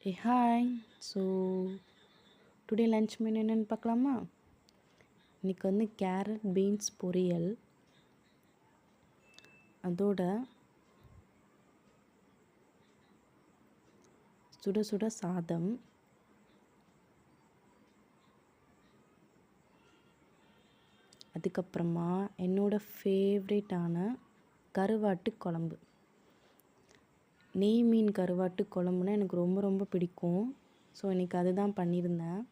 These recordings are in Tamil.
ஏ hi. So today lunch menu என்னென்னு பார்க்கலாமா? இன்றைக்கி வந்து கேரட் பீன்ஸ் பொரியல், அதோட சுட சுட சாதம், அதுக்கப்புறமா என்னோடய ஃபேவரேட்டான கருவாட்டு குழம்பு. நெய் மீன் கருவாட்டு குழம்புனா எனக்கு ரொம்ப ரொம்ப பிடிக்கும். ஸோ இன்றைக்கி அதுதான் பண்ணியிருந்தேன்.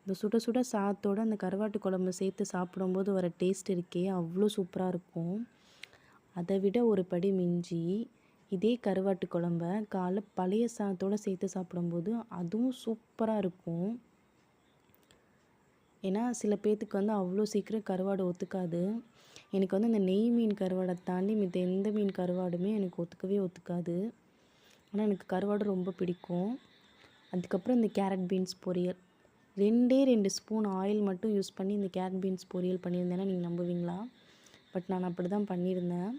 இந்த சுட சுட சாதத்தோடு அந்த கருவாட்டு குழம்பு சேர்த்து சாப்பிடும்போது வர டேஸ்ட் இருக்கே அவ்வளோ சூப்பராக இருக்கும். அதை விட ஒரு படி மிஞ்சி இதே கருவாட்டு குழம்ப காலைல பழைய சாதத்தோடு சேர்த்து சாப்பிடும்போது அதுவும் சூப்பராக இருக்கும். ஏன்னா சில பேர்த்துக்கு வந்து அவ்வளோ சீக்கிரம் கருவாடு ஒத்துக்காது. எனக்கு வந்து இந்த நெய் மீன் கருவாடை தாண்டி மித்த எந்த மீன் கருவாடுமே எனக்கு ஒத்துக்கவே ஒத்துக்காது. ஆனால் எனக்கு கருவாடு ரொம்ப பிடிக்கும். அதுக்கப்புறம் இந்த கேரட் பீன்ஸ் பொரியல், 2 ஸ்பூன் ஆயில் மட்டும் யூஸ் பண்ணி இந்த கேரட் பீன்ஸ் பொரியல் பண்ணியிருந்தேன்னா நீங்கள் நம்புவீங்களா? பட் நான் அப்படி தான் பண்ணியிருந்தேன்.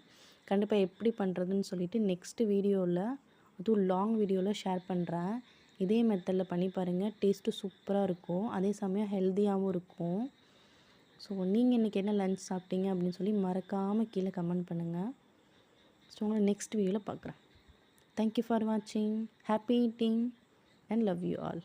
கண்டிப்பாக எப்படி பண்ணுறதுன்னு சொல்லிவிட்டு நெக்ஸ்ட்டு வீடியோவில், அதுவும் லாங் வீடியோவில் ஷேர் பண்ணுறேன். இதே மெத்தடில் பண்ணி பாருங்கள், டேஸ்ட்டு சூப்பராக இருக்கும். அதே சமயம் ஹெல்த்தியாகவும் இருக்கும். ஸோ நீங்கள் இன்றைக்கி என்ன லன்ச் சாப்பிட்டீங்க அப்படின்னு சொல்லி மறக்காமல் கீழே கமெண்ட் பண்ணுங்கள். ஸோ உங்களை நெக்ஸ்ட் வீடியோவில் பார்க்குறேன். தேங்க்யூ ஃபார் வாட்சிங். Happy eating and love you all.